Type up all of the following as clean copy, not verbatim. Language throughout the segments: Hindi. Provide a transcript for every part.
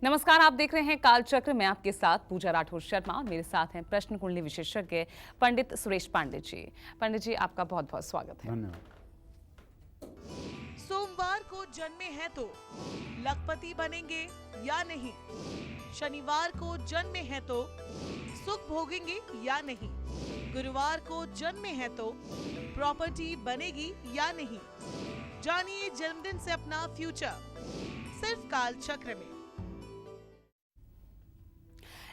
नमस्कार, आप देख रहे हैं कालचक्र। मैं आपके साथ पूजा राठौर शर्मा और मेरे साथ हैं प्रश्न कुंडली विशेषज्ञ पंडित सुरेश पांडे जी। पंडित जी, आपका बहुत बहुत स्वागत है। धन्यवाद। सोमवार को जन्मे हैं तो लखपति बनेंगे या नहीं? शनिवार को जन्मे हैं तो सुख भोगेंगे या नहीं? गुरुवार को जन्मे हैं तो प्रॉपर्टी बनेगी या नहीं? जानिए जन्मदिन से अपना फ्यूचर सिर्फ काल चक्र में।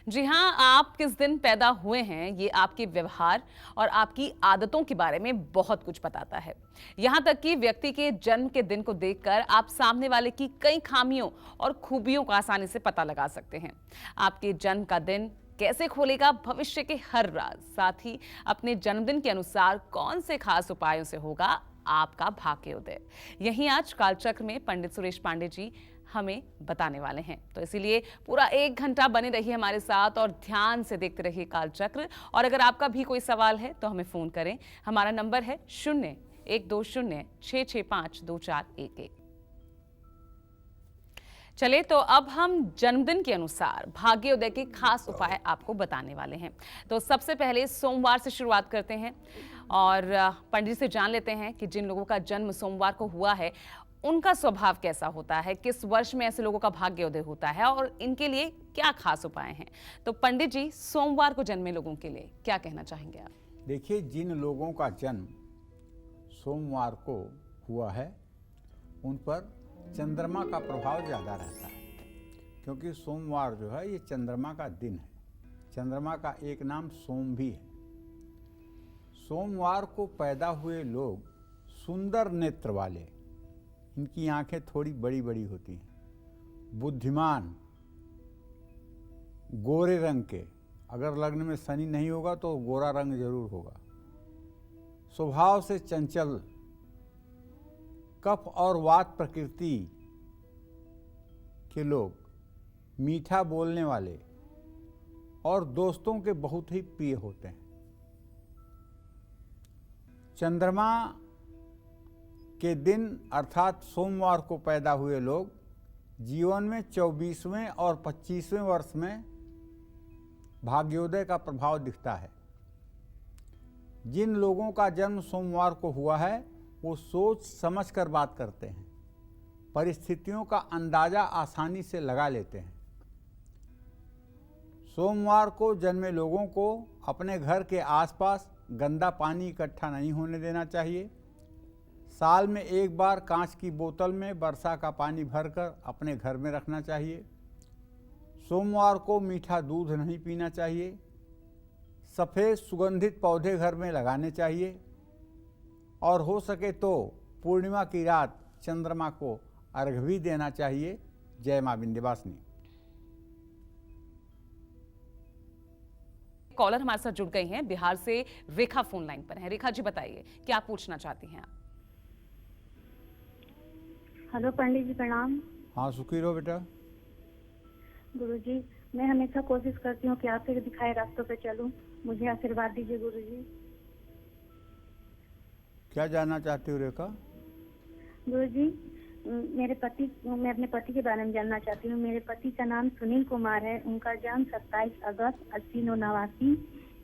जी हाँ, आप किस दिन पैदा हुए हैं ये आपके व्यवहार और आपकी आदतों के बारे में बहुत कुछ बताता है। यहाँ तक कि व्यक्ति के जन्म के दिन को देखकर आप सामने वाले की कई खामियों और खूबियों का आसानी से पता लगा सकते हैं। आपके जन्म का दिन कैसे खोलेगा भविष्य के हर राज, साथ ही अपने जन्मदिन के अनुसार कौन से खास उपायों से होगा आपका भाग्योदय, यही आज कालचक्र में पंडित सुरेश पांडे जी हमें बताने वाले हैं। तो इसीलिए पूरा 1 घंटा बने रहिए हमारे साथ और ध्यान से देखते रहिए कालचक्र। और अगर आपका भी कोई सवाल है तो हमें फोन करें। हमारा नंबर है 0120665241। चलिए, तो अब हम जन्मदिन के अनुसार भाग्योदय के खास उपाय आपको बताने वाले हैं। तो सबसे पहले सोमवार से शुरुआत करते हैं और पंडित से जान लेते हैं कि जिन लोगों का जन्म सोमवार को हुआ है उनका स्वभाव कैसा होता है, किस वर्ष में ऐसे लोगों का भाग्योदय होता है और इनके लिए क्या खास उपाय हैं। तो पंडित जी, सोमवार को जन्मे लोगों के लिए क्या कहना चाहेंगे आप? देखिए, जिन लोगों का जन्म सोमवार को हुआ है उन पर चंद्रमा का प्रभाव ज़्यादा रहता है, क्योंकि सोमवार जो है ये चंद्रमा का दिन है। चंद्रमा का एक नाम सोम भी है। सोमवार को पैदा हुए लोग सुंदर नेत्र वाले, इनकी आंखें थोड़ी बड़ी बड़ी होती हैं, बुद्धिमान, गोरे रंग के, अगर लग्न में शनि नहीं होगा तो गोरा रंग जरूर होगा, स्वभाव से चंचल, कफ और वात प्रकृति के लोग, मीठा बोलने वाले और दोस्तों के बहुत ही प्रिय होते हैं। चंद्रमा के दिन अर्थात सोमवार को पैदा हुए लोग जीवन में 24वें और 25वें वर्ष में भाग्योदय का प्रभाव दिखता है। जिन लोगों का जन्म सोमवार को हुआ है वो सोच समझ कर बात करते हैं, परिस्थितियों का अंदाजा आसानी से लगा लेते हैं। सोमवार को जन्मे लोगों को अपने घर के आसपास गंदा पानी इकट्ठा नहीं होने देना चाहिए। साल में एक बार कांच की बोतल में वर्षा का पानी भरकर अपने घर में रखना चाहिए। सोमवार को मीठा दूध नहीं पीना चाहिए। सफ़ेद सुगंधित पौधे घर में लगाने चाहिए और हो सके तो पूर्णिमा की रात चंद्रमा को अर्घ्य भी देना चाहिए। जय मां विंध्यवासिनी। कॉलर हमारे साथ जुड़ गई हैं, बिहार से रेखा फोन लाइन पर है। रेखा जी, बताइए क्या पूछना चाहती हैं आप? हेलो पंडित जी, प्रणाम। हाँ, सुखी रहो बेटा। गुरुजी, मैं हमेशा कोशिश करती हूँ कि आपके दिखाए रास्तों पे चलूं। मुझे आशीर्वाद दीजिए गुरुजी। क्या जानना चाहती हो रेखा? गुरुजी, मैं अपने पति के बारे में जानना चाहती हूँ। मेरे पति का नाम सुनील कुमार है। उनका जन्म 27 अगस्त 1889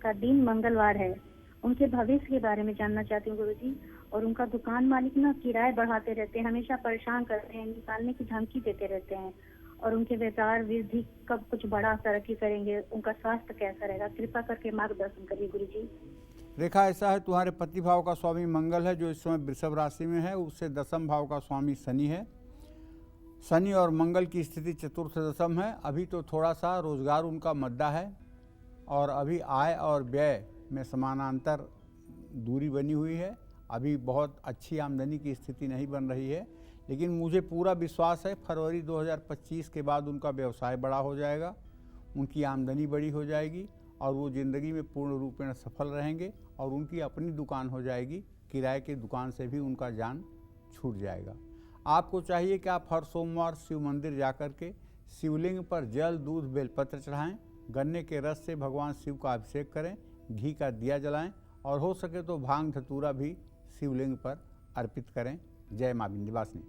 का दिन मंगलवार है। उनके भविष्य के बारे में जानना चाहती हूँ गुरुजी। और उनका दुकान मालिक ना किराए बढ़ाते रहते हैं, हमेशा परेशान करते हैं, निकालने की धमकी देते रहते हैं। और उनके व्यापार वृद्धि कब कुछ बड़ा तरक्की करेंगे, उनका स्वास्थ्य कैसा रहेगा, कृपा करके मार्गदर्शन करिए गुरुजी। रेखा, ऐसा है, तुम्हारे पति भाव का स्वामी मंगल है जो इस समय वृषभ राशि में है, उससे दशम भाव का स्वामी शनि है। शनि और मंगल की स्थिति चतुर्थ दशम है। अभी तो थोड़ा सा रोजगार उनका मद्दा है और अभी आय और व्यय में समानांतर दूरी बनी हुई है। अभी बहुत अच्छी आमदनी की स्थिति नहीं बन रही है, लेकिन मुझे पूरा विश्वास है फरवरी 2025 के बाद उनका व्यवसाय बड़ा हो जाएगा, उनकी आमदनी बड़ी हो जाएगी और वो ज़िंदगी में पूर्ण रूप में सफल रहेंगे और उनकी अपनी दुकान हो जाएगी। किराए की दुकान से भी उनका जान छूट जाएगा। आपको चाहिए कि आप हर सोमवार शिव मंदिर जाकर के शिवलिंग पर जल, दूध, बेलपत्र चढ़ाएं, गन्ने के रस से भगवान शिव का अभिषेक करें, घी का दिया जलाएं और हो सके तो भांग धतूरा भी शिवलिंग पर अर्पित करें। जय मां विंध्यवासिनी।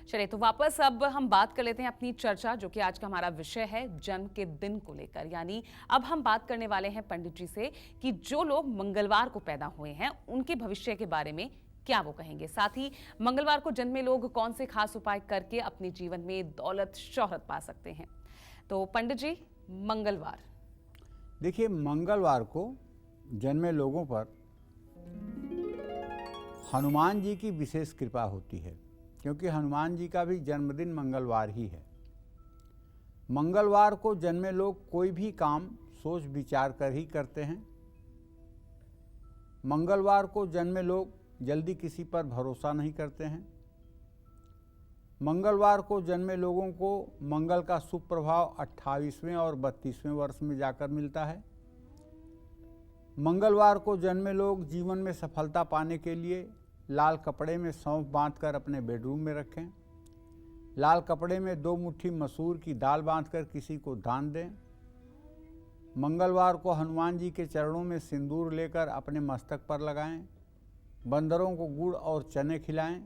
चलिए तो वापस अब हम बात कर लेते हैं अपनी चर्चा, जो कि आज का हमारा विषय है जन्म के दिन को लेकर। यानी अब हम बात करने वाले हैं पंडित जी से कि जो लोग मंगलवार को पैदा हुए हैं उनके भविष्य के बारे में क्या वो कहेंगे। साथ ही मंगलवार को जन्मे लोग कौन से खास उपाय करके अपने जीवन में दौलत शोहरत पा सकते हैं। तो पंडित जी, मंगलवार। देखिए, मंगलवार को जन्मे लोगों पर हनुमान जी की विशेष कृपा होती है, क्योंकि हनुमान जी का भी जन्मदिन मंगलवार ही है। मंगलवार को जन्मे लोग कोई भी काम सोच विचार कर ही करते हैं। मंगलवार को जन्मे लोग जल्दी किसी पर भरोसा नहीं करते हैं। मंगलवार को जन्मे लोगों को मंगल का शुभ प्रभाव 28वें और 32वें वर्ष में जाकर मिलता है। मंगलवार को जन्मे लोग जीवन में सफलता पाने के लिए लाल कपड़े में सौंफ बांधकर अपने बेडरूम में रखें। लाल कपड़े में 2 मुट्ठी मसूर की दाल बांधकर किसी को दान दें। मंगलवार को हनुमान जी के चरणों में सिंदूर लेकर अपने मस्तक पर लगाएं। बंदरों को गुड़ और चने खिलाएं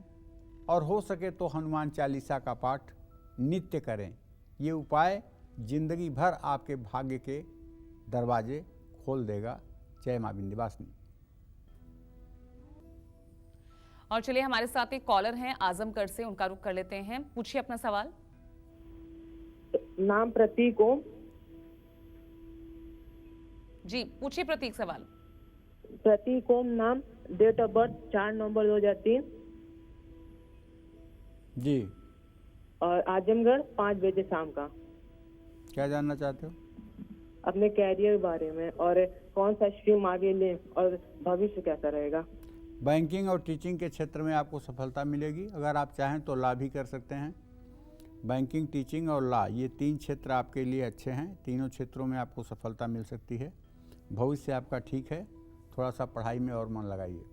और हो सके तो हनुमान चालीसा का पाठ नित्य करें। ये उपाय जिंदगी भर आपके भाग्य के दरवाजे खोल देगा। जय मां विंध्यवासिनी। और चलिए, हमारे साथ एक कॉलर हैं आजमगढ़ से, उनका रुख कर लेते हैं। पूछिए अपना सवाल। नाम प्रतीक ओम। जी पूछिए प्रतीक सवाल। प्रतीक ओम नाम, डेट ऑफ बर्थ 4 नवंबर 2003 जी। और आजमगढ़ 5 बजे शाम का। क्या जानना चाहते हो? अपने कैरियर बारे में और कौन सा स्ट्रीम आगे लें और भविष्य कैसा रहेगा। बैंकिंग और टीचिंग के क्षेत्र में आपको सफलता मिलेगी। अगर आप चाहें तो लॉ भी कर सकते हैं। बैंकिंग, टीचिंग और लॉ, ये 3 क्षेत्र आपके लिए अच्छे हैं। तीनों क्षेत्रों में आपको सफलता मिल सकती है। भविष्य आपका ठीक है। थोड़ा सा पढ़ाई में और मन लगाइए।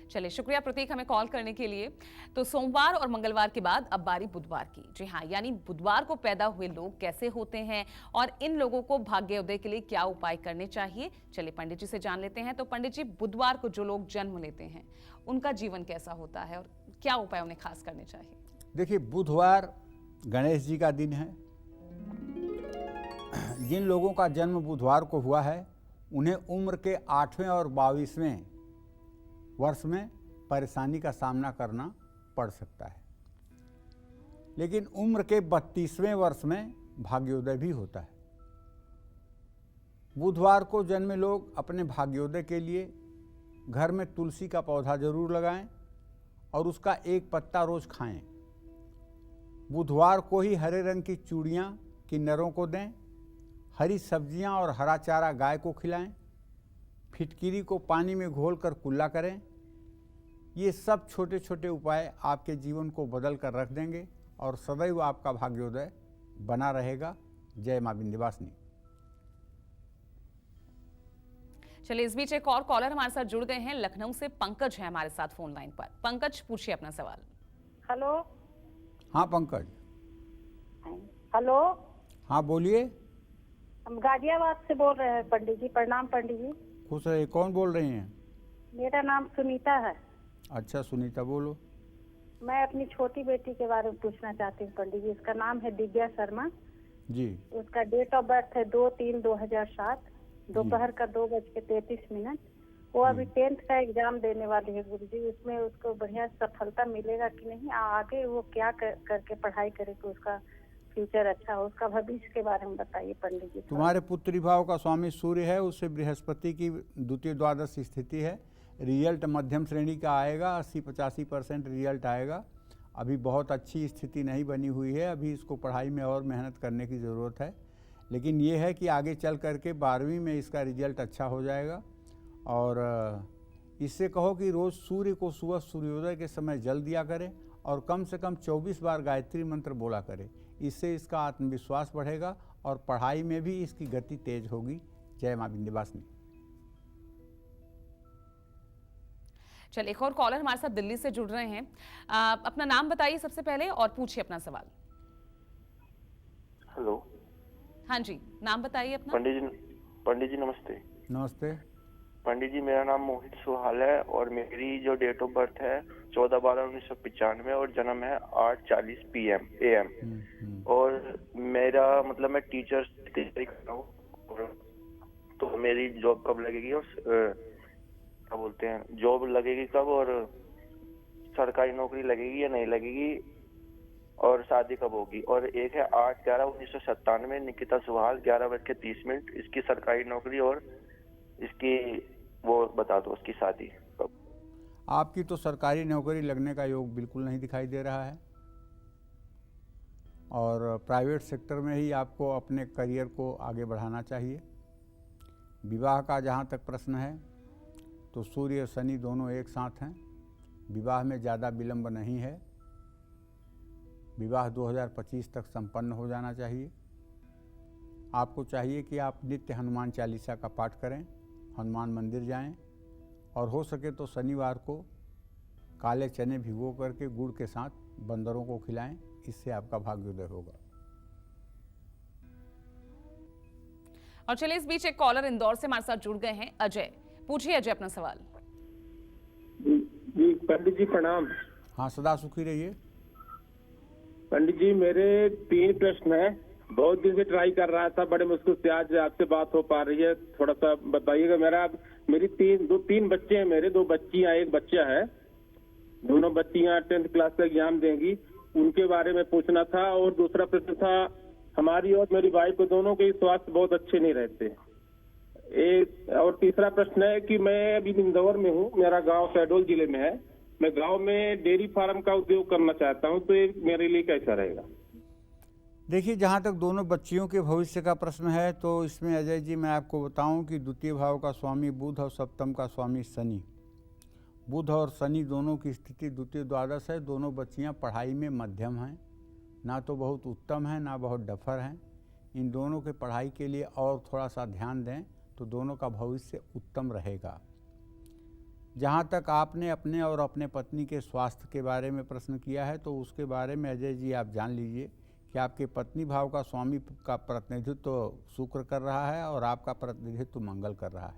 चलिए, शुक्रिया प्रतीक हमें कॉल करने के लिए। तो सोमवार और मंगलवार के बाद अब बारी बुधवार की। जी हाँ, यानी बुधवार को पैदा हुए लोग कैसे होते हैं और इन लोगों को भाग्योदय के लिए क्या उपाय करने चाहिए, चलिए पंडित जी से जान लेते हैं। तो पंडित जी, बुधवार को जो लोग जन्म लेते हैं उनका जीवन कैसा होता है और क्या उपाय उन्हें खास करने चाहिए? देखिए, बुधवार गणेश जी का दिन है। जिन लोगों का जन्म बुधवार को हुआ है उन्हें उम्र के 8वें और 22वें वर्ष में परेशानी का सामना करना पड़ सकता है, लेकिन उम्र के 32वें वर्ष में भाग्योदय भी होता है। बुधवार को जन्मे लोग अपने भाग्योदय के लिए घर में तुलसी का पौधा जरूर लगाएं और उसका 1 पत्ता रोज खाएं। बुधवार को ही हरे रंग की चूड़ियाँ किन्नरों को दें। हरी सब्जियां और हरा चारा गाय को खिलाएं। फिटकिरी को पानी में घोलकर कुल्ला करें। ये सब छोटे छोटे उपाय आपके जीवन को बदल कर रख देंगे और सदैव आपका भाग्योदय बना रहेगा। जय मां विंध्यवासिनी। चलिए, इस बीच एक और कॉलर हमारे साथ जुड़ गए हैं। लखनऊ से पंकज है हमारे साथ फोन लाइन पर। पंकज, पूछिए अपना सवाल। हेलो। हाँ पंकज। हेलो। हाँ बोलिए। हम गाजियाबाद से बोल रहे हैं पंडित जी। प्रणाम पंडित जी। खुश रहिए। कौन बोल रही हैं? मेरा नाम सुनीता है। अच्छा सुनीता, बोलो। मैं अपनी छोटी बेटी के बारे में पूछना चाहती हूँ पंडित जी। उसका नाम है दिव्या शर्मा जी। उसका डेट ऑफ बर्थ है 2/3/2007, दोपहर का 2:33। वो अभी 10th का एग्जाम देने वाली है गुरु जी। उसमें उसको बढ़िया सफलता मिलेगा कि नहीं, आगे वो क्या करके पढ़ाई करेगी, उसका फ्यूचर अच्छा हो, उसका भविष्य के बारे में बताइए पंडित जी। तुम्हारे पुत्री भाव का स्वामी सूर्य है, उससे बृहस्पति की द्वितीय द्वादश स्थिति है। रिजल्ट मध्यम श्रेणी का आएगा, 80-85% रिजल्ट आएगा। अभी बहुत अच्छी स्थिति नहीं बनी हुई है। अभी इसको पढ़ाई में और मेहनत करने की ज़रूरत है, लेकिन ये है कि आगे चल करके 12वीं में इसका रिजल्ट अच्छा हो जाएगा। और इससे कहो कि रोज़ सूर्य को सुबह सूर्योदय के समय जल दिया करें और कम से कम 24 बार गायत्री मंत्र बोला करें। इससे इसका आत्मविश्वास बढ़ेगा और पढ़ाई में भी इसकी गति तेज होगी। जय मां विंध्यवासिनी। चलिए, एक और कॉलर हमारे साथ दिल्ली से जुड़ रहे हैं। अपना नाम बताइए सबसे पहले और पूछिए अपना सवाल। हेलो। हाँ जी, नाम बताइए अपना। पंडित जी नमस्ते। नमस्ते। पंडित जी, मेरा नाम मोहित सुहाल है और मेरी जो डेट ऑफ बर्थ है 14/12/1995 और जन्म है 8:40 PM AM। और मेरा मतलब मैं टीचर की तैयारी कर रहा हूँ, तो मेरी जॉब कब लगेगी और क्या बोलते हैं, जॉब लगेगी कब और सरकारी नौकरी लगेगी या नहीं लगेगी और शादी कब होगी। और एक है 8/11/1997 निकिता सुहाल 11:30, इसकी सरकारी नौकरी और इसकी वो बता दो, उसकी शादी कब। आपकी तो सरकारी नौकरी लगने का योग बिल्कुल नहीं दिखाई दे रहा है और प्राइवेट सेक्टर में ही आपको अपने करियर को आगे बढ़ाना चाहिए। विवाह का जहाँ तक प्रश्न है तो सूर्य और शनि दोनों एक साथ हैं, विवाह में ज़्यादा विलंब नहीं है, विवाह 2025 तक संपन्न हो जाना चाहिए। आपको चाहिए कि आप नित्य हनुमान चालीसा का पाठ करें, हनुमान मंदिर जाएं और हो सके तो शनिवार को काले चने भिगो करके गुड़ के साथ बंदरों को खिलाएं, इससे आपका भाग्योदय होगा। और चलिए इस बीच एक कॉलर इंदौर से हमारे साथ जुड़ गए हैं, अजय। पूछिए अजय अपना सवाल। जी पंडित जी प्रणाम। हाँ, सदा सुखी रहिए। पंडित जी मेरे 3 प्रश्न हैं, बहुत दिन से ट्राई कर रहा था, बड़े मुश्किल से आज आपसे बात हो पा रही है, थोड़ा सा बताइएगा। मेरी 3 बच्चे हैं, मेरे 2 बच्चियां, 1 बच्चा है। दोनों बच्चियां 10th क्लास का एग्जाम देंगी, उनके बारे में पूछना था। और दूसरा प्रश्न था, हमारी और मेरी वाइफ को दोनों के स्वास्थ्य बहुत अच्छे नहीं रहते। और तीसरा प्रश्न है कि मैं अभी इंदौर में हूँ, मेरा गांव शहडोल जिले में है, मैं गांव में डेयरी फार्म का उद्योग करना चाहता हूँ, तो ये मेरे लिए कैसा रहेगा। देखिए, जहाँ तक दोनों बच्चियों के भविष्य का प्रश्न है तो इसमें अजय जी मैं आपको बताऊं कि द्वितीय भाव का स्वामी बुध और सप्तम का स्वामी शनि, बुध और शनि दोनों की स्थिति द्वितीय द्वादश है। दोनों बच्चियां पढ़ाई में मध्यम हैं, ना तो बहुत उत्तम हैं ना बहुत डफर हैं। इन दोनों के पढ़ाई के लिए और थोड़ा सा ध्यान दें तो दोनों का भविष्य उत्तम रहेगा। जहाँ तक आपने अपने और अपने पत्नी के स्वास्थ्य के बारे में प्रश्न किया है तो उसके बारे में अजय जी आप जान लीजिए कि आपके पत्नी भाव का स्वामी का प्रतिनिधित्व तो शुक्र कर रहा है और आपका प्रतिनिधित्व मंगल कर रहा है।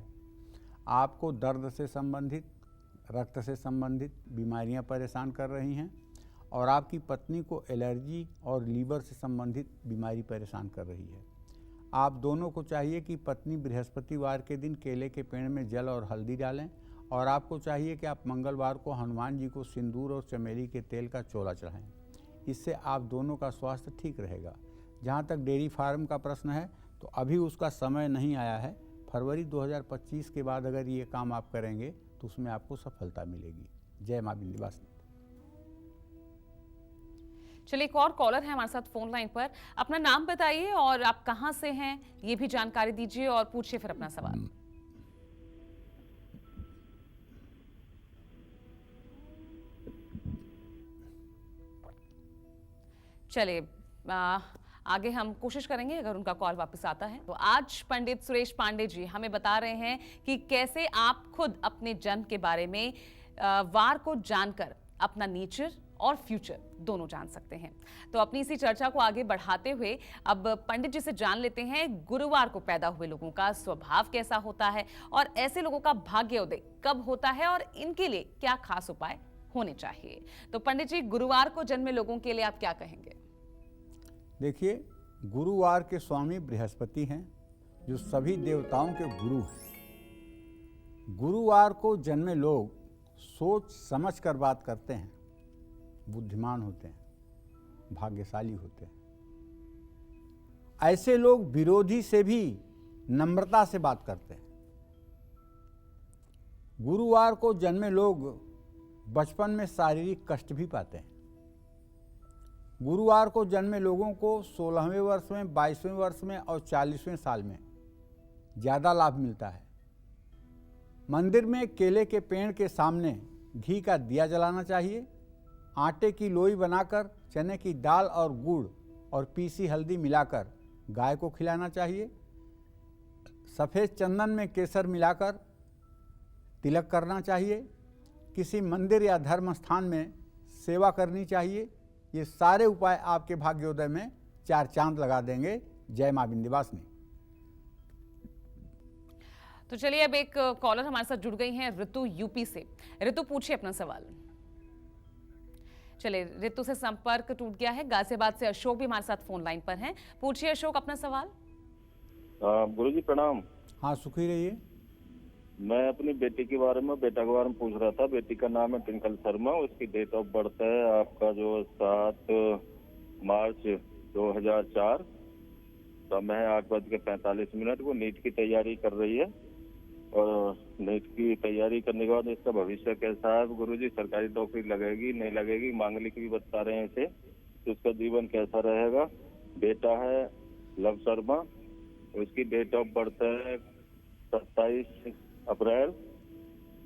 आपको दर्द से संबंधित, रक्त से संबंधित बीमारियां परेशान कर रही हैं और आपकी पत्नी को एलर्जी और लीवर से संबंधित बीमारी परेशान कर रही है। आप दोनों को चाहिए कि पत्नी बृहस्पतिवार के दिन केले के पेड़ में जल और हल्दी डालें और आपको चाहिए कि आप मंगलवार को हनुमान जी को सिंदूर और चमेली के तेल का चोला चढ़ाएं। इससे आप दोनों का स्वास्थ्य ठीक रहेगा। जहाँ तक डेयरी फार्म का प्रश्न है तो अभी उसका समय नहीं आया है। फरवरी 2025 के बाद अगर ये काम आप करेंगे तो उसमें आपको सफलता मिलेगी। जय मां विंध्यवासिनी। चलिए एक और कॉलर है हमारे साथ फोन लाइन पर। अपना नाम बताइए और आप कहां से हैं ये भी जानकारी दीजिए और पूछिए फिर अपना सवाल। चलिए आगे हम कोशिश करेंगे अगर उनका कॉल वापस आता है। तो आज पंडित सुरेश पांडे जी हमें बता रहे हैं कि कैसे आप खुद अपने जन्म के बारे में वार को जानकर अपना नेचर और फ्यूचर दोनों जान सकते हैं। तो अपनी इसी चर्चा को आगे बढ़ाते हुए अब पंडित जी से जान लेते हैं गुरुवार को पैदा हुए लोगों का स्वभाव कैसा होता है और ऐसे लोगों का भाग्योदय कब होता है और इनके लिए क्या खास उपाय होने चाहिए। तो पंडित जी, गुरुवार को जन्मे लोगों के लिए आप क्या कहेंगे? देखिए, गुरुवार के स्वामी बृहस्पति हैं जो सभी देवताओं के गुरु हैं। गुरुवार को जन्मे लोग सोच समझ कर बात करते हैं, बुद्धिमान होते हैं, भाग्यशाली होते हैं। ऐसे लोग विरोधी से भी नम्रता से बात करते हैं। गुरुवार को जन्मे लोग बचपन में शारीरिक कष्ट भी पाते हैं। गुरुवार को जन्मे लोगों को 16वें वर्ष में, 22वें वर्ष में और 40वें साल में ज़्यादा लाभ मिलता है। मंदिर में केले के पेड़ के सामने घी का दिया जलाना चाहिए। आटे की लोई बनाकर चने की दाल और गुड़ और पीसी हल्दी मिलाकर गाय को खिलाना चाहिए। सफ़ेद चंदन में केसर मिलाकर तिलक करना चाहिए। किसी मंदिर या धर्म स्थान में सेवा करनी चाहिए। ये सारे उपाय आपके भाग्योदय में 4 चांद लगा देंगे। जय मां विंध्यवासिनी। तो चलिए अब एक कॉलर हमारे साथ जुड़ गई हैं ऋतु यूपी से। ऋतु पूछिए अपना सवाल। चलिए ऋतु से संपर्क टूट गया है। गाजियाबाद से अशोक भी हमारे साथ फोन लाइन पर हैं। पूछिए अशोक अपना सवाल। गुरुजी प्रणाम। हाँ, सुखी रहिए। मैं अपनी बेटी के बारे में पूछ रहा था। बेटी का नाम है ट्विंकल शर्मा। उसकी डेट ऑफ बर्थ है आपका जो 7 मार्च 2004। समय है 8:45। वो नीट की तैयारी कर रही है और नीट की तैयारी करने के बाद इसका भविष्य कैसा है गुरुजी? सरकारी नौकरी लगेगी नहीं लगेगी? मांगलिक भी बता रहे हैं इसे, तो उसका जीवन कैसा रहेगा? बेटा है लव शर्मा। उसकी डेट ऑफ बर्थ है 27 अप्रैल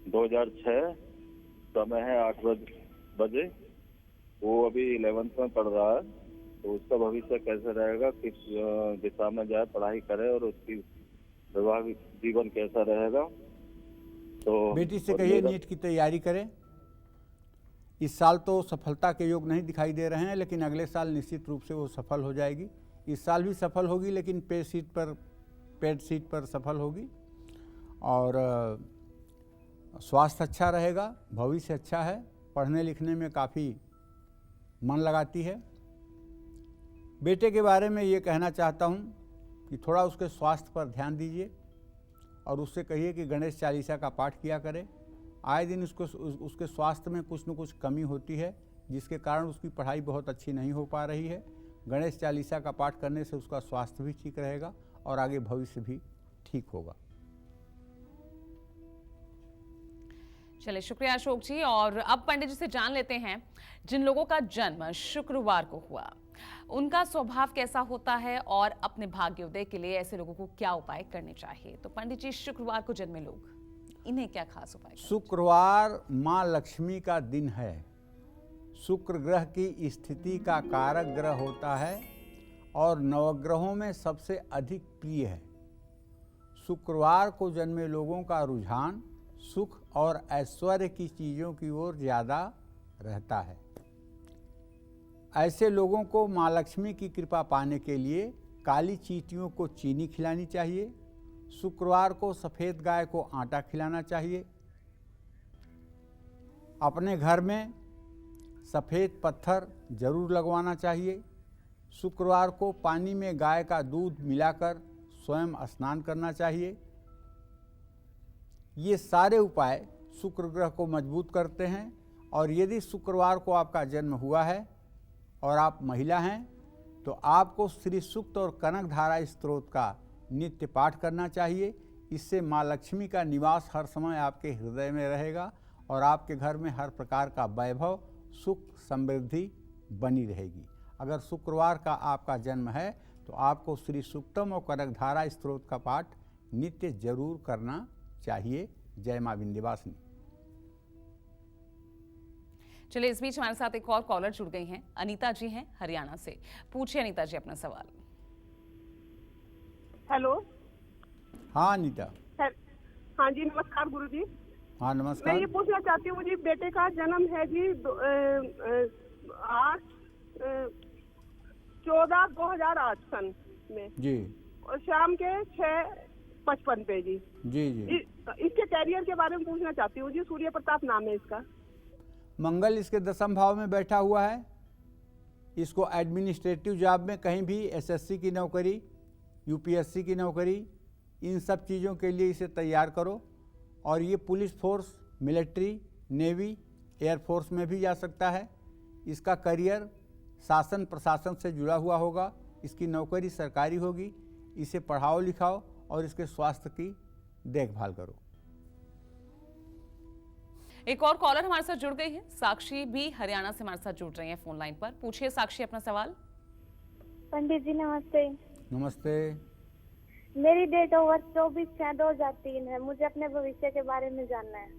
2006। समय है 8 बजे। वो अभी 11th में पढ़ रहा है, तो उसका भविष्य कैसे रहेगा? किस दिशा में जाए, पढ़ाई करे और उसकी वैवाहिक जीवन कैसा रहेगा? तो बेटी से कहिए नीट की तैयारी करे। इस साल तो सफलता के योग नहीं दिखाई दे रहे हैं, लेकिन अगले साल निश्चित रूप से वो सफल हो जाएगी। इस साल भी सफल होगी, लेकिन पेड सीट पर सफल होगी। और स्वास्थ्य अच्छा रहेगा, भविष्य अच्छा है, पढ़ने लिखने में काफ़ी मन लगाती है। बेटे के बारे में ये कहना चाहता हूँ कि थोड़ा उसके स्वास्थ्य पर ध्यान दीजिए और उससे कहिए कि गणेश चालीसा का पाठ किया करे। आए दिन उसके स्वास्थ्य में कुछ न कुछ कमी होती है, जिसके कारण उसकी पढ़ाई बहुत अच्छी नहीं हो पा रही है। गणेश चालीसा का पाठ करने से उसका स्वास्थ्य भी ठीक रहेगा और आगे भविष्य भी ठीक होगा। चलिए शुक्रिया अशोक जी। और अब पंडित जी से जान लेते हैं, जिन लोगों का जन्म शुक्रवार को हुआ उनका स्वभाव कैसा होता है और अपने भाग्योदय के लिए ऐसे लोगों को क्या उपाय करने चाहिए। तो पंडित जी, शुक्रवार को जन्मे लोग, इन्हें क्या खास उपाय? शुक्रवार माँ लक्ष्मी का दिन है। शुक्र ग्रह की स्थिति का कारक ग्रह होता है और नवग्रहों में सबसे अधिक प्रिय है। शुक्रवार को जन्मे लोगों का रुझान सुख और ऐश्वर्य की चीज़ों की ओर ज़्यादा रहता है। ऐसे लोगों को माँ लक्ष्मी की कृपा पाने के लिए काली चींटियों को चीनी खिलानी चाहिए। शुक्रवार को सफ़ेद गाय को आटा खिलाना चाहिए। अपने घर में सफ़ेद पत्थर जरूर लगवाना चाहिए। शुक्रवार को पानी में गाय का दूध मिलाकर स्वयं स्नान करना चाहिए। ये सारे उपाय शुक्र ग्रह को मजबूत करते हैं। और यदि शुक्रवार को आपका जन्म हुआ है और आप महिला हैं, तो आपको श्री सूक्त और कनक धारा स्तोत्र का नित्य पाठ करना चाहिए। इससे माँ लक्ष्मी का निवास हर समय आपके हृदय में रहेगा और आपके घर में हर प्रकार का वैभव, सुख, समृद्धि बनी रहेगी। अगर शुक्रवार का आपका जन्म है तो आपको श्री सूक्तम और कनक धारा स्तोत्र का पाठ नित्य जरूर करना चाहिए। जय माँ विंध्यवासिनी। चलिए इस बीच हमारे साथ एक और कॉलर जुड़ गई हैं। अनीता जी हैं हरियाणा से। पूछिए अनीता जी अपना सवाल। हेलो। हाँ अनीता। हाँ जी, नमस्कार गुरु जी। हाँ नमस्कार। मैं ये पूछना चाहती हूँ, मुझे बेटे का जन्म है जी 8/14/2008 सन में जी, और शाम के 6:55 पे जी। जी जी। इसके कैरियर के बारे में पूछना चाहती हूँ जी। सूर्य प्रताप नाम है इसका। मंगल इसके 10वें भाव में बैठा हुआ है। इसको एडमिनिस्ट्रेटिव जॉब में कहीं भी एसएससी की नौकरी, यूपीएससी की नौकरी, इन सब चीज़ों के लिए इसे तैयार करो। और ये police force, military, navy, air force में भी जा सकता है। इसका करियर शासन प्रशासन से जुड़ा हुआ होगा। इसकी नौकरी सरकारी होगी। इसे पढ़ाओ लिखाओ और इसके स्वास्थ्य की देखभाल करो। एक और कॉलर हमारे साथ जुड़ गई है। साक्षी भी हरियाणा से हमारे साथ जुड़ रही हैं फोन लाइन पर। पूछिए साक्षी अपना सवाल। पंडित जी नमस्ते। नमस्ते। मेरी डेट ऑफ बर्थ 24/6/2003 है। मुझे अपने भविष्य के बारे में जानना है।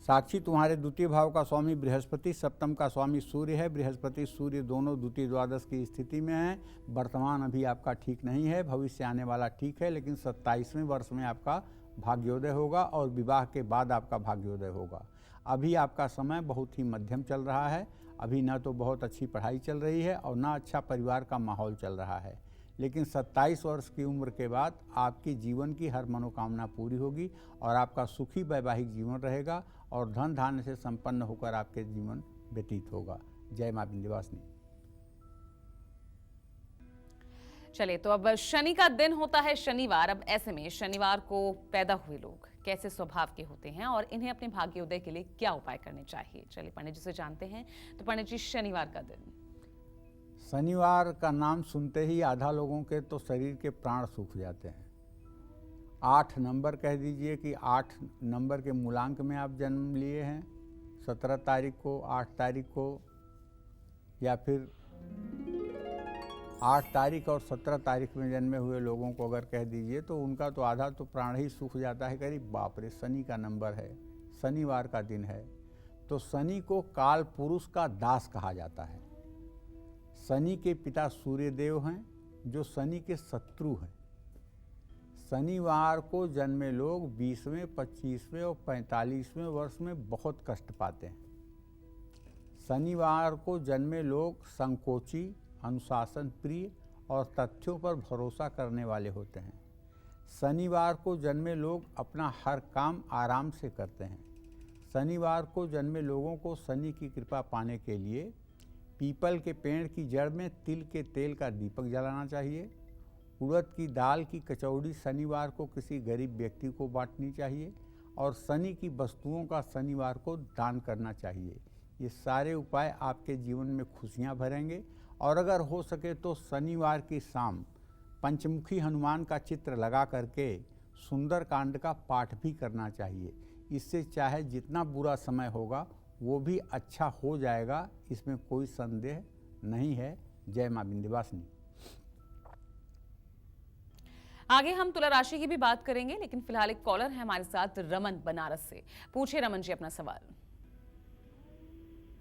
साक्षी, तुम्हारे द्वितीय भाव का स्वामी बृहस्पति, सप्तम का स्वामी सूर्य है। बृहस्पति सूर्य दोनों द्वितीय द्वादश की स्थिति में हैं। वर्तमान अभी आपका ठीक नहीं है, भविष्य आने वाला ठीक है, लेकिन 27वें वर्ष में आपका भाग्योदय होगा और विवाह के बाद आपका भाग्योदय होगा। अभी आपका समय बहुत ही मध्यम चल रहा है। अभी ना तो बहुत अच्छी पढ़ाई चल रही है और ना अच्छा परिवार का माहौल चल रहा है। लेकिन 27 वर्ष की उम्र के बाद आपकी जीवन की हर मनोकामना पूरी होगी और आपका सुखी वैवाहिक जीवन रहेगा और धन धान्य से संपन्न होकर आपके जीवन व्यतीत होगा। जय मां विंध्यवासिनी। चलिए, तो अब शनि का दिन होता है शनिवार। अब ऐसे में शनिवार को पैदा हुए लोग कैसे स्वभाव के होते हैं और इन्हें अपने भाग्योदय के लिए क्या उपाय करने चाहिए, चलिए पंडित जी से जानते हैं। तो पंडित जी, शनिवार का दिन। शनिवार का नाम सुनते ही आधा लोगों के तो शरीर के प्राण सूख जाते हैं। 8 नंबर कह दीजिए कि 8 नंबर के मूलांक में आप जन्म लिए हैं, 17 तारीख को, 8 तारीख को, या फिर 8 तारीख और 17 तारीख में जन्मे हुए लोगों को अगर कह दीजिए तो उनका तो आधा तो प्राण ही सूख जाता है। करीब बाप रे, शनि का नंबर है, शनिवार का दिन है। तो शनि को काल पुरुष का दास कहा जाता है। शनि के पिता सूर्यदेव हैं जो शनि के शत्रु हैं। शनिवार को जन्मे लोग 20वें, 25वें और 45वें वर्ष में बहुत कष्ट पाते हैं। शनिवार को जन्मे लोग संकोची, अनुशासन प्रिय और तथ्यों पर भरोसा करने वाले होते हैं। शनिवार को जन्मे लोग अपना हर काम आराम से करते हैं। शनिवार को जन्मे लोगों को शनि की कृपा पाने के लिए पीपल के पेड़ की जड़ में तिल के तेल का दीपक जलाना चाहिए। उड़द की दाल की कचौड़ी शनिवार को किसी गरीब व्यक्ति को बांटनी चाहिए और शनि की वस्तुओं का शनिवार को दान करना चाहिए। ये सारे उपाय आपके जीवन में खुशियां भरेंगे। और अगर हो सके तो शनिवार की शाम पंचमुखी हनुमान का चित्र लगा करके सुंदर कांड का पाठ भी करना चाहिए। इससे चाहे जितना बुरा समय होगा वो भी अच्छा हो जाएगा, इसमें कोई संदेह नहीं है। जय मां विंध्यवासिनी। आगे हम तुला राशि की भी बात करेंगे, लेकिन फिलहाल एक कॉलर है हमारे साथ, रमन बनारस से। पूछे रमन जी अपना सवाल।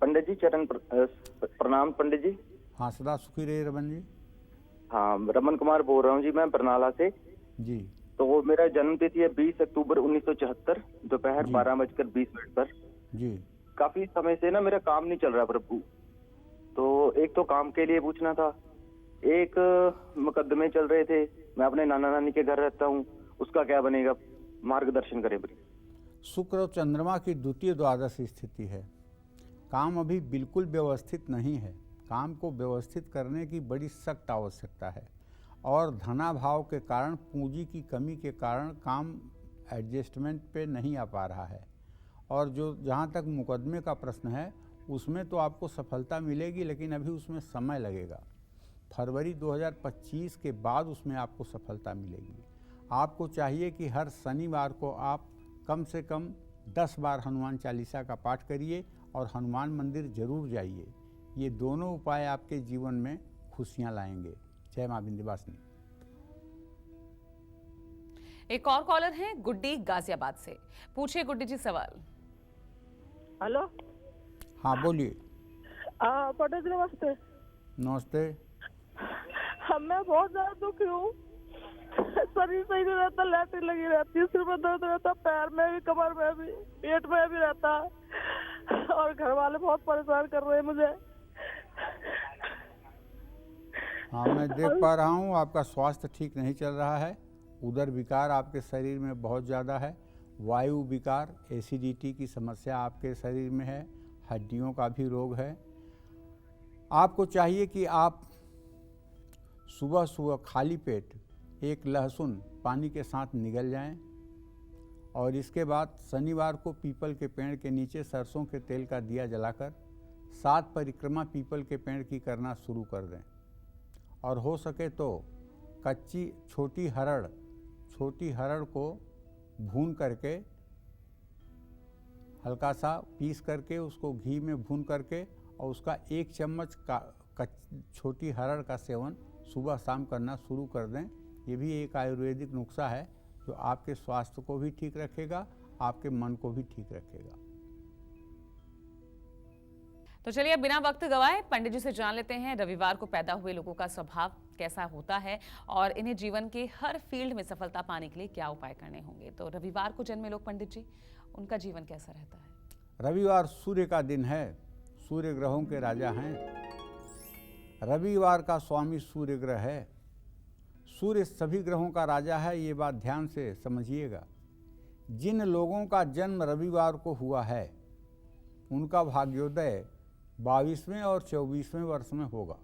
पंडित जी चरण प्रणाम पंडित जी। हाँ, सदा सुखी रहे रमन जी। हाँ, रमन कुमार बोल रहा हूँ जी, मैं बरनाला से जी। तो वो मेरा जन्म तिथि है 20 अक्टूबर 1974 दोपहर 12:20 पर जी। काफी समय से ना मेरा काम नहीं चल रहा प्रभु। तो एक तो काम के लिए पूछना था, एक मुकदमे चल रहे थे, मैं अपने नाना नानी के घर रहता हूँ, उसका क्या बनेगा, मार्गदर्शन करें बड़ी। शुक्र और चंद्रमा की द्वितीय द्वादश स्थिति है। काम अभी बिल्कुल व्यवस्थित नहीं है। काम को व्यवस्थित करने की बड़ी सख्त आवश्यकता है और धनाभाव के कारण, पूंजी की कमी के कारण काम एडजस्टमेंट पे नहीं आ पा रहा है। और जो जहाँ तक मुकदमे का प्रश्न है उसमें तो आपको सफलता मिलेगी, लेकिन अभी उसमें समय लगेगा। फरवरी 2025 के बाद उसमें आपको सफलता मिलेगी। आपको चाहिए कि हर शनिवार को आप कम से कम 10 बार हनुमान चालीसा का पाठ करिए और हनुमान मंदिर जरूर जाइए। ये दोनों उपाय आपके जीवन में खुशियां लाएंगे। जय मां विंध्यवासिनी। एक और कॉलर है गुड्डी गाजियाबाद से। पूछिए गुड्डी जी सवाल। हेलो। हाँ बोलिए। पंडित जी नमस्ते। नमस्ते। मैं बहुत ज्यादा दुखी हूँ, शरीर सही नहीं रहता, लैट्रिन लगी रहती है, सिर में दर्द रहता, पैर में भी, कमर में भी, पेट में भी रहता और घर वाले बहुत परेशान कर रहे हैं मुझे। हाँ, मैं देख पा रहा हूँ आपका स्वास्थ्य ठीक नहीं चल रहा है। उदर विकार आपके शरीर में बहुत ज़्यादा है, वायु विकार, एसिडिटी की समस्या आपके शरीर में है, हड्डियों का भी रोग है। आपको चाहिए कि आप सुबह सुबह खाली पेट एक लहसुन पानी के साथ निगल जाएं और इसके बाद शनिवार को पीपल के पेड़ के नीचे सरसों के तेल का दिया जलाकर 7 परिक्रमा पीपल के पेड़ की करना शुरू कर दें। और हो सके तो कच्ची छोटी हरड़ को भून करके, हल्का सा पीस करके उसको घी में भून करके और उसका 1 चम्मच का छोटी हरड़ का सेवन सुबह शाम करना शुरू कर दें। ये भी एक आयुर्वेदिक नुस्खा है जो आपके स्वास्थ्य को भी ठीक रखेगा, आपके मन को भी ठीक रखेगा। तो चलिए अब बिना वक्त गवाए पंडित जी से जान लेते हैं रविवार को पैदा हुए लोगों का स्वभाव कैसा होता है और इन्हें जीवन के हर फील्ड में सफलता पाने के लिए क्या उपाय करने होंगे। तो रविवार को जन्मे लोग पंडित जी, उनका जीवन कैसा रहता है? रविवार सूर्य का दिन है, सूर्य ग्रहों के राजा हैं। रविवार का स्वामी सूर्य ग्रह है। सूर्य सभी ग्रहों का राजा है, ये बात ध्यान से समझिएगा। जिन लोगों का जन्म रविवार को हुआ है उनका भाग्योदय 22वें और 24वें वर्ष में होगा।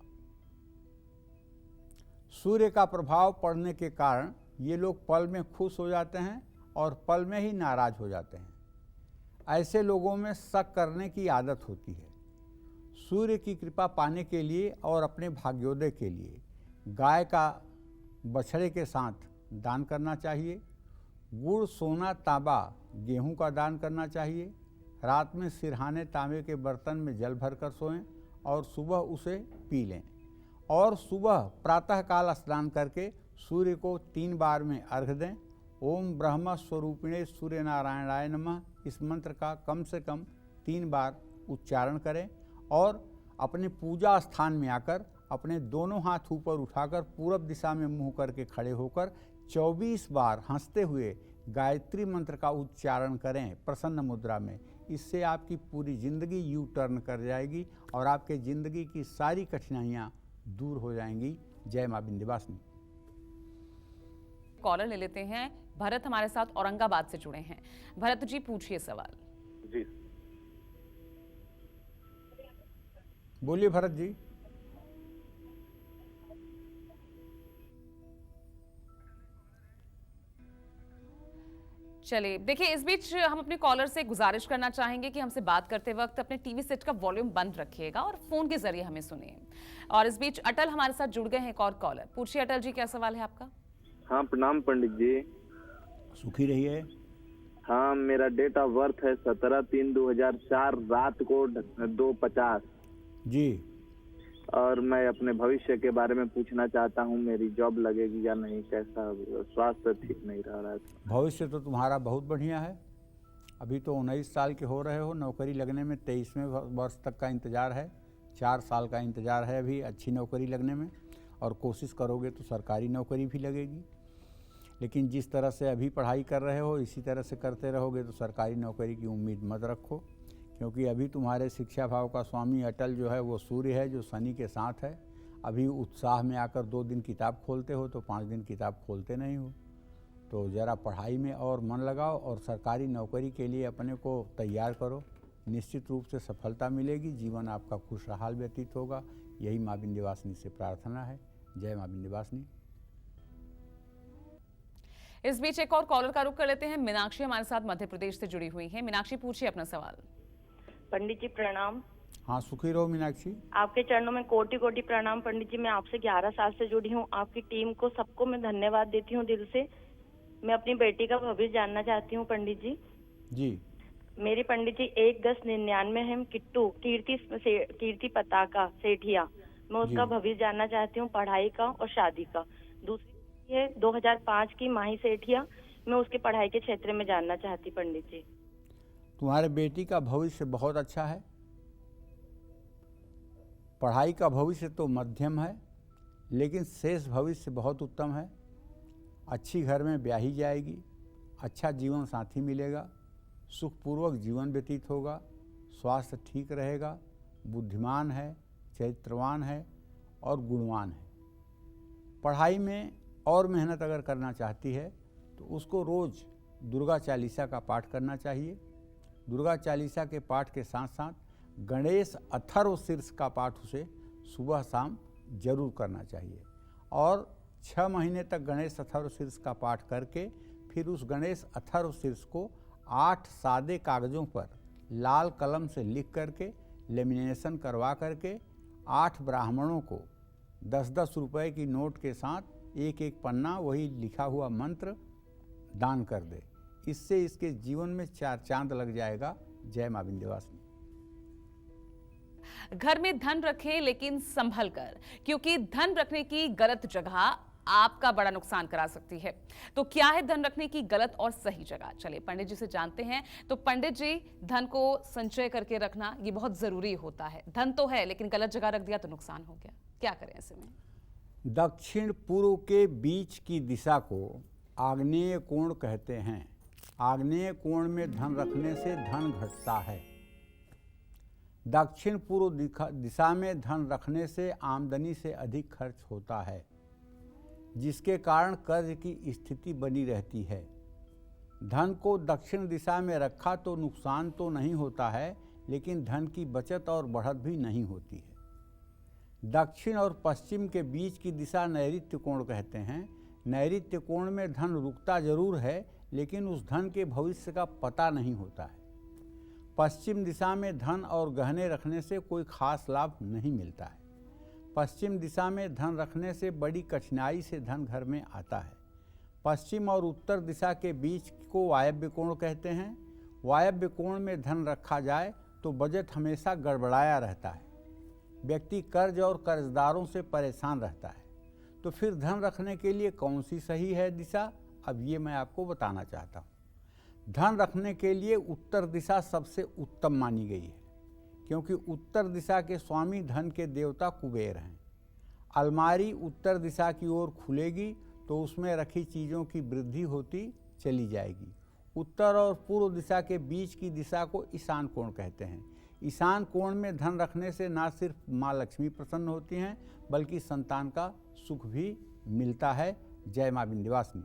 सूर्य का प्रभाव पड़ने के कारण ये लोग पल में खुश हो जाते हैं और पल में ही नाराज हो जाते हैं। ऐसे लोगों में शक करने की आदत होती है। सूर्य की कृपा पाने के लिए और अपने भाग्योदय के लिए गाय का बछड़े के साथ दान करना चाहिए। गुड़, सोना, तांबा, गेहूं का दान करना चाहिए। रात में सिरहाने तांबे के बर्तन में जल भरकर सोएं और सुबह उसे पी लें। और सुबह प्रातःकाल स्नान करके सूर्य को 3 बार में अर्घ्य दें। ओम ब्रह्म स्वरूपिणे सूर्य नारायणाय नमः, इस मंत्र का कम से कम 3 बार उच्चारण करें और अपने पूजा स्थान में आकर अपने दोनों हाथ ऊपर उठाकर पूरब दिशा में मुंह करके खड़े होकर 24 बार हंसते हुए गायत्री मंत्र का उच्चारण करें प्रसन्न मुद्रा में। इससे आपकी पूरी जिंदगी यू टर्न कर जाएगी और आपके ज़िंदगी की सारी कठिनाइयाँ दूर हो जाएंगी। जय माँ विंध्यवासिनी। कॉलर ले लेते हैं। भरत हमारे साथ औरंगाबाद से जुड़े हैं। भरत जी, पूछिए सवाल। जी, बोलिए भरत जी। चलिए, देखिए, इस बीच हम अपने कॉलर से गुजारिश करना चाहेंगे कि हमसे बात करते वक्त अपने टीवी सेट का वॉल्यूम बंद रखिएगा और फोन के जरिए हमें सुनिए। और इस बीच अटल हमारे साथ जुड़ गए हैं, एक और कॉलर। पूछिए अटल जी, क्या सवाल है आपका? हाँ, प्रणाम पंडित जी। सुखी रहिए। हाँ, मेरा डेट ऑफ बर्थ है 17/3/2004 रात को 2:50 जी। और मैं अपने भविष्य के बारे में पूछना चाहता हूँ, मेरी जॉब लगेगी या नहीं, कैसा स्वास्थ्य ठीक नहीं रह रहा है। भविष्य तो तुम्हारा बहुत बढ़िया है। अभी तो 19 साल के हो रहे हो, नौकरी लगने में 23वें वर्ष तक का इंतज़ार है। 4 साल का इंतज़ार है अभी अच्छी नौकरी लगने में, और कोशिश करोगे तो सरकारी नौकरी भी लगेगी। लेकिन जिस तरह से अभी पढ़ाई कर रहे हो इसी तरह से करते रहोगे तो सरकारी नौकरी की उम्मीद मत रखो, क्योंकि अभी तुम्हारे शिक्षा भाव का स्वामी अटल जो है वो सूर्य है, जो शनि के साथ है। अभी उत्साह में आकर 2 दिन किताब खोलते हो तो 5 दिन किताब खोलते नहीं हो। तो ज़रा पढ़ाई में और मन लगाओ और सरकारी नौकरी के लिए अपने को तैयार करो। निश्चित रूप से सफलता मिलेगी, जीवन आपका खुशहाल व्यतीत होगा। यही माँ विंध्यवासिनी से प्रार्थना है। जय माँ विंध्यवासिनी। इस बीच एक और कॉलर का रुख कर लेते हैं। मीनाक्षी हमारे साथ मध्य प्रदेश से जुड़ी हुई है। मीनाक्षी, पूछिए अपना सवाल। पंडित जी प्रणाम। हाँ, सुखी रहो मीनाक्षी। आपके चरणों में कोटि कोटि प्रणाम पंडित जी। मैं आपसे 11 साल से जुड़ी हूँ। आपकी टीम को सबको मैं धन्यवाद देती हूँ दिल से। मैं अपनी बेटी का भविष्य जानना चाहती हूँ पंडित जी। जी। मेरी पंडित जी 1/10/99 है, किट्टू कीर्ति पताका सेठिया। मैं उसका भविष्य जानना चाहती हूँ, पढ़ाई का और शादी का। दूसरी है 2005 की माही सेठिया। मैं उसकी पढ़ाई के क्षेत्र में जानना चाहती पंडित जी। तुम्हारे बेटी का भविष्य बहुत अच्छा है। पढ़ाई का भविष्य तो मध्यम है, लेकिन शेष भविष्य बहुत उत्तम है। अच्छी घर में ब्याही जाएगी, अच्छा जीवन साथी मिलेगा, सुखपूर्वक जीवन व्यतीत होगा, स्वास्थ्य ठीक रहेगा, बुद्धिमान है, चरित्रवान है और गुणवान है। पढ़ाई में और मेहनत अगर करना चाहती है तो उसको रोज़ दुर्गा चालीसा का पाठ करना चाहिए। दुर्गा चालीसा के पाठ के साथ साथ गणेश अथर्व शीर्ष का पाठ उसे सुबह शाम जरूर करना चाहिए। और 6 महीने तक गणेश अथर्व शीर्ष का पाठ करके फिर उस गणेश अथर्व शीर्ष को 8 सादे कागज़ों पर लाल कलम से लिख करके लेमिनेशन करवा करके 8 ब्राह्मणों को 10-10 रुपए की नोट के साथ एक पन्ना वही लिखा हुआ मंत्र दान कर दे। इससे इसके जीवन में 4 चांद लग जाएगा। जय मां विंध्यवासिनी। घर में धन रखें लेकिन संभल कर, क्योंकि धन रखने की गलत जगह आपका बड़ा नुकसान करा सकती है। तो क्या है धन रखने की गलत और सही जगह? चलिए पंडित जी से जानते हैं। तो पंडित जी, धन को संचय करके रखना ये बहुत जरूरी होता है। धन तो है लेकिन गलत जगह रख दिया तो नुकसान हो गया, क्या करें ऐसे में? दक्षिण पूर्व के बीच की दिशा को आग्नेय कोण कहते हैं। आग्नेय कोण में धन रखने से धन घटता है। दक्षिण पूर्व दिशा में धन रखने से आमदनी से अधिक खर्च होता है। जिसके कारण कर्ज की स्थिति बनी रहती है। धन को दक्षिण दिशा में रखा तो नुकसान तो नहीं होता है, लेकिन धन की बचत और बढ़त भी नहीं होती है। दक्षिण और पश्चिम के बीच की दिशा नैऋत्य कोण कहते हैं। नैऋत्य कोण में धन रुकता जरूर है, लेकिन उस धन के भविष्य का पता नहीं होता है। पश्चिम दिशा में धन और गहने रखने से कोई खास लाभ नहीं मिलता है। पश्चिम दिशा में धन रखने से बड़ी कठिनाई से धन घर में आता है। पश्चिम और उत्तर दिशा के बीच को वायव्य कोण कहते हैं। वायव्य कोण में धन रखा जाए तो बजट हमेशा गड़बड़ाया रहता है। व्यक्ति कर्ज और कर्जदारों से परेशान रहता है। तो फिर धन रखने के लिए कौन सी सही है दिशा, अब ये मैं आपको बताना चाहता हूँ। धन रखने के लिए उत्तर दिशा सबसे उत्तम मानी गई है, क्योंकि उत्तर दिशा के स्वामी धन के देवता कुबेर हैं। अलमारी उत्तर दिशा की ओर खुलेगी तो उसमें रखी चीज़ों की वृद्धि होती चली जाएगी। उत्तर और पूर्व दिशा के बीच की दिशा को ईशान कोण कहते हैं। ईशान कोण में धन रखने से न सिर्फ माँ लक्ष्मी प्रसन्न होती हैं, बल्कि संतान का सुख भी मिलता है। जय माँ विंध्यवासिनी।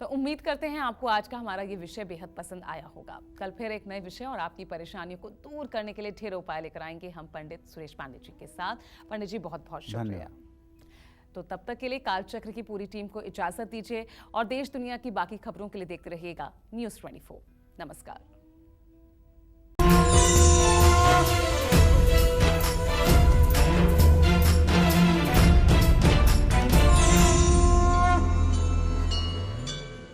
तो उम्मीद करते हैं आपको आज का हमारा ये विषय बेहद पसंद आया होगा। कल फिर एक नए विषय और आपकी परेशानियों को दूर करने के लिए ढेर उपाय लेकर आएंगे हम पंडित सुरेश पांडे जी के साथ। पंडित जी बहुत बहुत शुक्रिया। तो तब तक के लिए कालचक्र की पूरी टीम को इजाजत दीजिए और देश दुनिया की बाकी खबरों के लिए देखते रहिएगा News 24। नमस्कार।